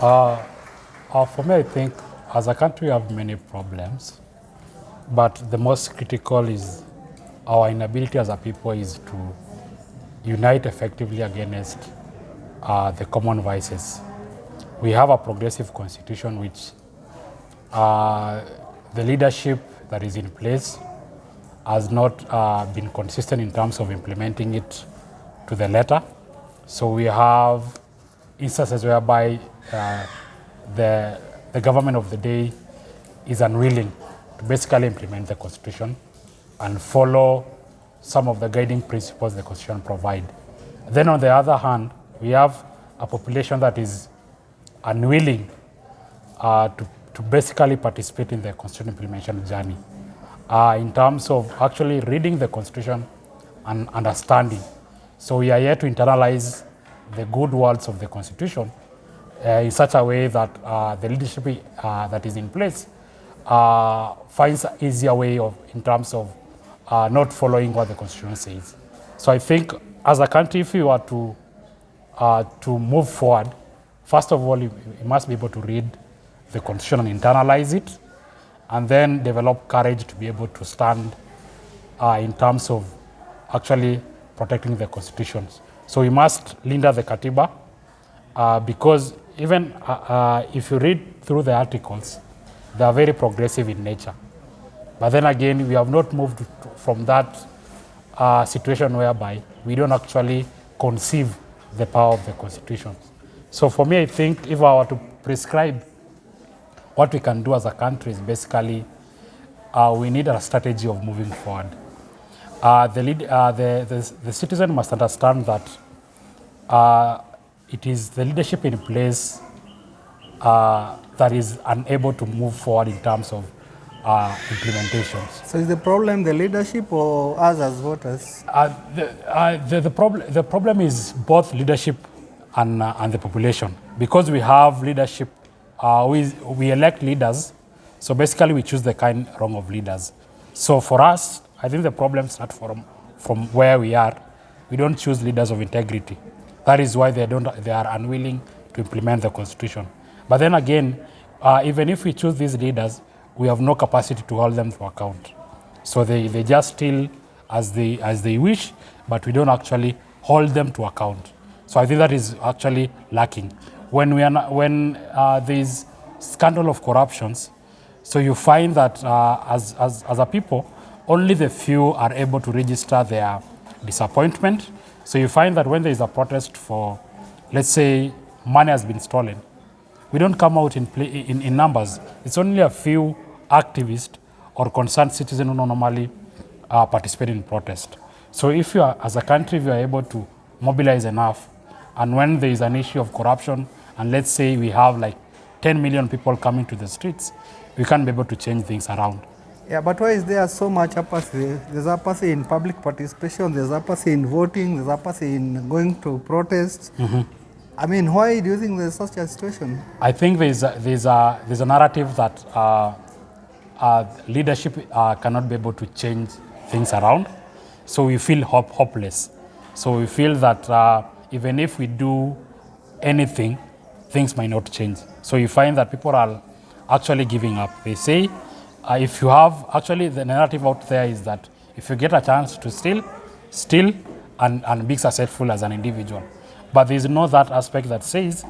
For me, I think as a country we have many problems, but the most critical is our inability as a people is to unite effectively against the common vices. We have a progressive constitution which the leadership that is in place has not been consistent in terms of implementing it to the letter. So we have instances whereby the government of the day is unwilling to basically implement the constitution and follow some of the guiding principles the constitution provide. Then on the other hand, we have a population that is unwilling to basically participate in the constitution implementation journey in terms of actually reading the constitution and understanding. So we are here to internalize the good words of the constitution in such a way that the leadership that is in place finds an easier way of, in terms of not following what the constitution says. So I think as a country, if you were to move forward, first of all, you must be able to read the constitution and internalize it, and then develop courage to be able to stand in terms of actually protecting the constitutions. So we must linda the Katiba because even if you read through the articles, they are very progressive in nature. But then again, we have not moved from that situation whereby we don't actually conceive the power of the constitutions. So for me, I think if I were to prescribe what we can do as a country is basically we need a strategy of moving forward. The citizen must understand that it is the leadership in place that is unable to move forward in terms of implementations. So is the problem the leadership or us as voters? The problem is both leadership and the population, because we have leadership. We elect leaders, so basically we choose the kind wrong of leaders. So for us, I think the problem starts from where we are. We don't choose leaders of integrity. That is why they are unwilling to implement the constitution. But then again, even if we choose these leaders, we have no capacity to hold them to account. So they just steal as they wish, but we don't actually hold them to account. So I think that is actually lacking. When there is scandal of corruptions, so you find that as a people, only the few are able to register their disappointment. So you find that when there is a protest for, let's say, money has been stolen, we don't come out in numbers. It's only a few activists or concerned citizens who normally participate in protest. So if you are, as a country, if you are able to mobilize enough, and when there is an issue of corruption, and let's say we have like 10 million people coming to the streets, we can't be able to change things around. Yeah, but why is there so much apathy? There's apathy in public participation, there's apathy in voting, there's apathy in going to protests. Mm-hmm. I mean, why do you think there's such a situation? I think there's a narrative that leadership cannot be able to change things around. So we feel hopeless. So we feel that even if we do anything, things might not change. So you find that people are actually giving up. They say, if you have, actually the narrative out there is that if you get a chance to steal and be successful as an individual. But there is no that aspect that says,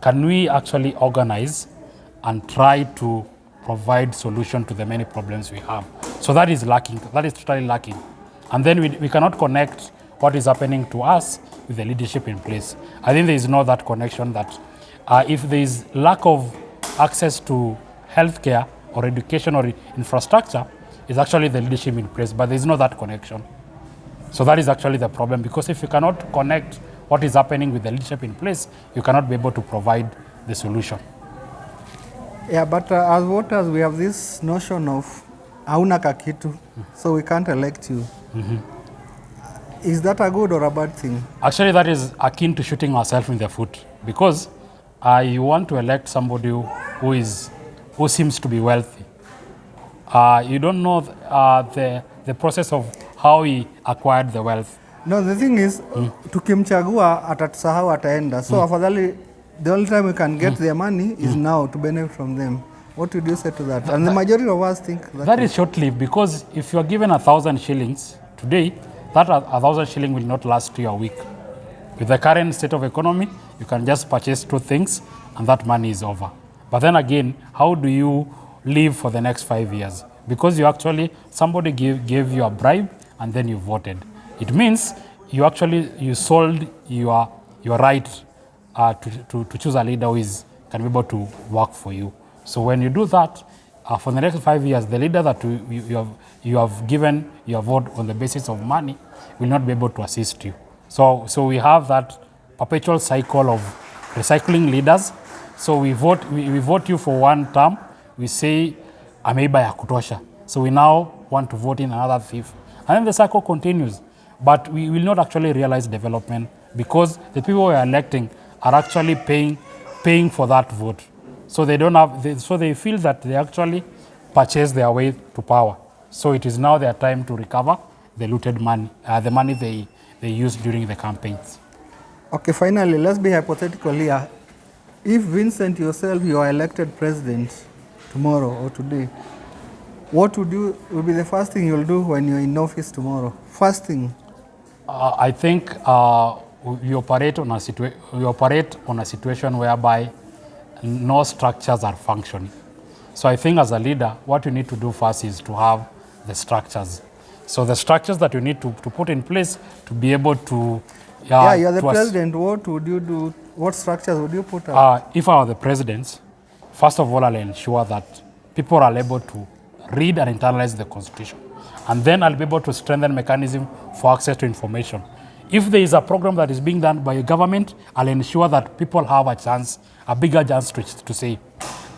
can we actually organize and try to provide solution to the many problems we have? So that is lacking, that is totally lacking. And then we cannot connect what is happening to us with the leadership in place. I think there is no that connection that if there is lack of access to healthcare or education or infrastructure, is actually the leadership in place, but there is no that connection. So that is actually the problem, because if you cannot connect what is happening with the leadership in place, you cannot be able to provide the solution. Yeah, but as voters, we have this notion of hauna kakitu, so we can't elect you. Mm-hmm. Is that a good or a bad thing? Actually, that is akin to shooting ourselves in the foot, because you want to elect somebody who seems to be wealthy. You don't know the process of how he acquired the wealth. No, the thing is, tukimchagua atatusahau ataenda. So afadhali the only time we can get their money is now to benefit from them. What would you say to that? And the majority of us think that is short-lived, because if you are given 1,000 shillings today, that 1,000 shilling will not last you a week. With the current state of economy, you can just purchase 2 things and that money is over. But then again, how do you live for the next 5 years? Because you actually, somebody gave you a bribe and then you voted. It means you sold your right to choose a leader who can be able to work for you. So when you do that, for the next 5 years, the leader that you have given your vote on the basis of money will not be able to assist you. So we have that perpetual cycle of recycling leaders. So we vote you for 1 term. We say ameiba ya kutosha. So we now want to vote in another thief. And then the cycle continues. But we will not actually realize development, because the people we are electing are actually paying for that vote. So they feel that they actually purchased their way to power. So it is now their time to recover the looted money, the money they used during the campaigns. Okay, finally, let's be hypothetical here. If Vincent yourself, you are elected president tomorrow or today, what will be the first thing you'll do when you're in office tomorrow? First thing. I think we operate on a situation whereby no structures are functioning. So I think as a leader, what you need to do first is to have the structures. So the structures that you need to put in place to be able to... you're the president. What would you do? What structures would you put up? If I were the president, first of all, I'll ensure that people are able to read and internalize the Constitution. And then I'll be able to strengthen mechanism for access to information. If there is a program that is being done by a government, I'll ensure that people have a bigger chance to say.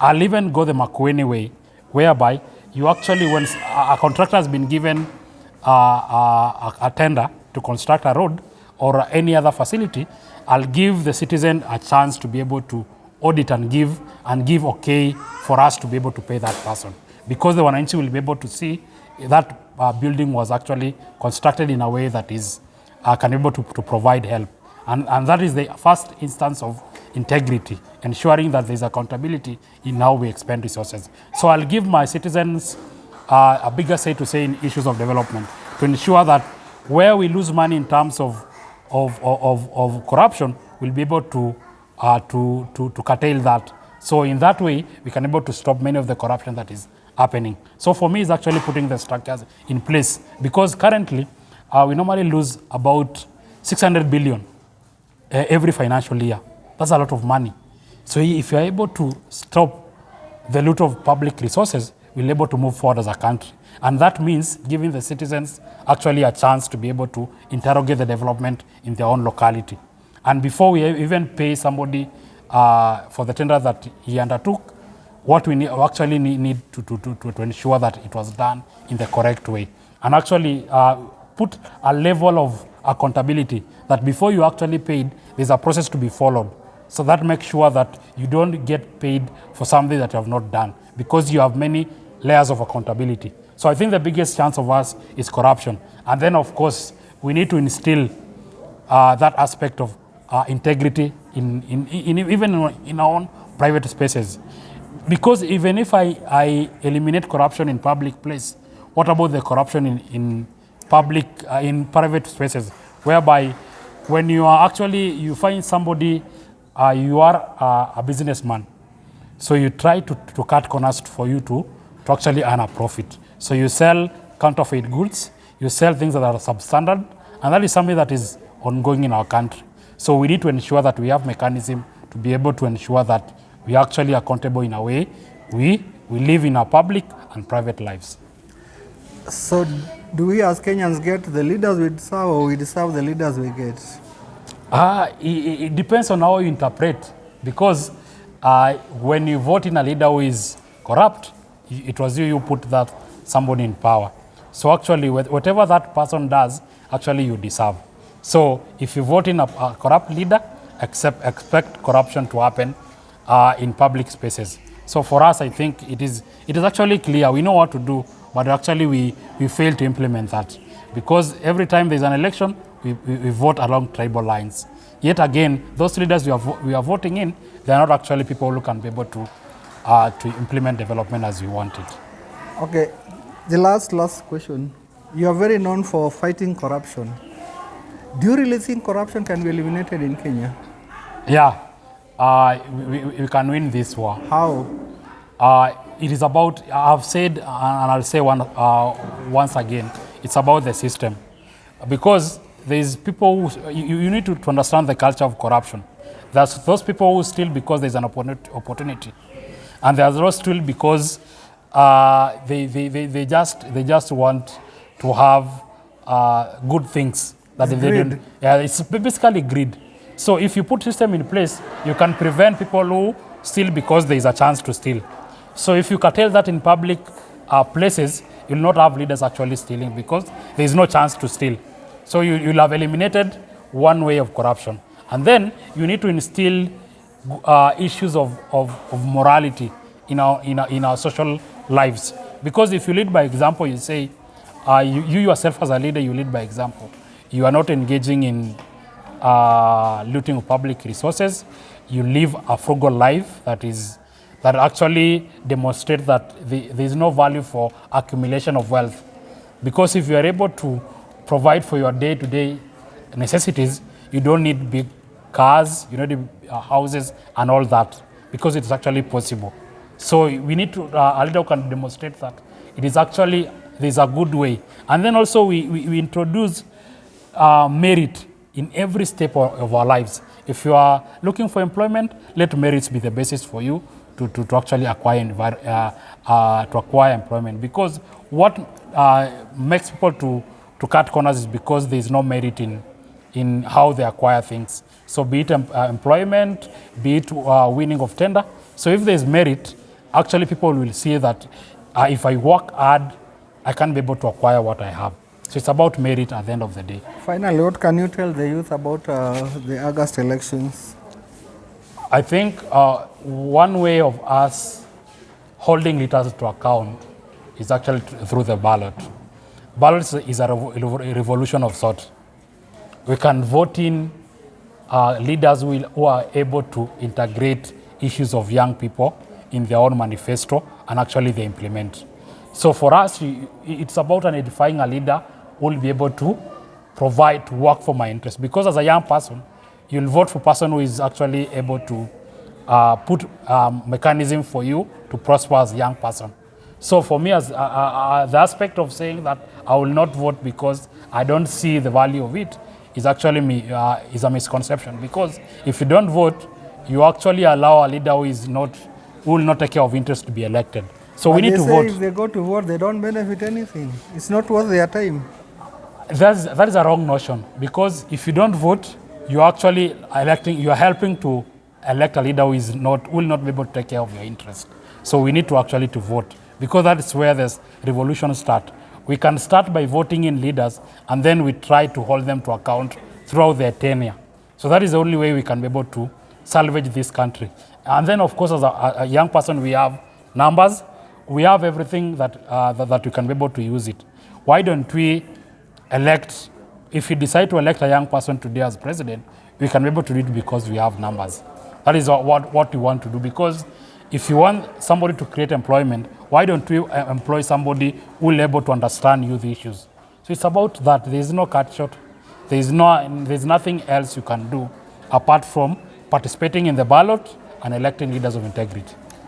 I'll even go the Makueni way, whereby you actually, when a contractor has been given a tender to construct a road or any other facility, I'll give the citizen a chance to be able to audit and give okay for us to be able to pay that person. Because the wananchi will be able to see that building was actually constructed in a way that is can be able to provide help. And that is the first instance of integrity, ensuring that there's accountability in how we expend resources. So I'll give my citizens a bigger say to say in issues of development, to ensure that where we lose money in terms of corruption, we'll be able to curtail that. So in that way, we can be able to stop many of the corruption that is happening. So for me, it's actually putting the structures in place, because currently we normally lose about 600 billion every financial year. That's a lot of money. So if you're able to stop the loot of public resources, we're able to move forward as a country. And that means giving the citizens actually a chance to be able to interrogate the development in their own locality. And before we even pay somebody for the tender that he undertook, what we actually need to ensure that it was done in the correct way. And actually put a level of accountability that before you actually paid, there's a process to be followed. So that makes sure that you don't get paid for something that you have not done, because you have many layers of accountability. So I think the biggest chance of us is corruption. And then, of course, we need to instill that aspect of integrity even in our own private spaces. Because even if I eliminate corruption in public place, what about the corruption in private spaces, whereby when you are actually, you find somebody, you are a businessman, so you try to cut corners for you to actually earn a profit. So you sell counterfeit goods, you sell things that are substandard, and that is something that is ongoing in our country. So we need to ensure that we have mechanism to be able to ensure that we are actually accountable in a way we live in our public and private lives. So do we as Kenyans get the leaders we deserve, or we deserve the leaders we get? It depends on how you interpret, because when you vote in a leader who is corrupt, it was you put that somebody in power. So actually, whatever that person does, actually you deserve. So if you vote in a corrupt leader, expect corruption to happen in public spaces. So for us, I think it is actually clear. We know what to do, but actually we fail to implement that. Because every time there's an election, we vote along tribal lines. Yet again, those leaders we are voting in, they are not actually people who can be able to implement development as we want it. Okay, the last question. You are very known for fighting corruption. Do you really think corruption can be eliminated in Kenya? Yeah, we can win this war. How? It is about, I've said, and I'll say once again, it's about the system. Because there's people who, you need to understand the culture of corruption. There's those people who steal because there's an opportunity. And there's those steal because they just want to have good things. That they don't. Yeah, it's basically greed. So if you put system in place, you can prevent people who steal because there is a chance to steal. So if you curtail that in public places, you'll not have leaders actually stealing because there is no chance to steal. So you'll have eliminated one way of corruption. And then you need to instill issues of morality in our social lives. Because if you lead by example, you say, you yourself as a leader, you lead by example. You are not engaging in looting of public resources. You live a frugal life that actually demonstrates that there is no value for accumulation of wealth. Because if you are able to provide for your day-to-day necessities, you don't need big cars, you need houses and all that, because it's actually possible. So we need to, a leader can demonstrate that it is actually, there's a good way. And then also we introduce merit in every step of our lives. If you are looking for employment, let merits be the basis for you to actually acquire employment. Because what makes people to cut corners is because there is no merit in how they acquire things. So be it employment, be it winning of tender. So if there is merit, actually people will see that if I work hard, I can be able to acquire what I have. So it's about merit at the end of the day. Finally, what can you tell the youth about the August elections? I think one way of us holding leaders to account is actually through the ballot. Ballot is a revolution of sort. We can vote in leaders who are able to integrate issues of young people in their own manifesto and actually they implement. So for us, it's about identifying a leader who will be able to provide, to work for my interest. Because as a young person, you'll vote for a person who is actually able to put mechanism for you to prosper as a young person. So for me, as the aspect of saying that I will not vote because I don't see the value of it is actually is a misconception. Because if you don't vote, you actually allow a leader who will not take care of interest to be elected. So we need to vote. If they go to vote, they don't benefit anything. It's not worth their time. That is a wrong notion. Because if you don't vote, you're actually electing, you are helping to elect a leader who will not be able to take care of your interest. So we need to actually to vote. Because that is where this revolution starts. We can start by voting in leaders, and then we try to hold them to account throughout their tenure. So that is the only way we can be able to salvage this country. And then, of course, as a young person, we have numbers. We have everything that we can be able to use it. Why don't we elect, if we decide to elect a young person today as president, we can be able to do it because we have numbers. That is what we want to do. Because if you want somebody to create employment, why don't we employ somebody who will be able to understand youth issues? So it's about that. There is no cut short. There's nothing else you can do apart from participating in the ballot and electing leaders of integrity.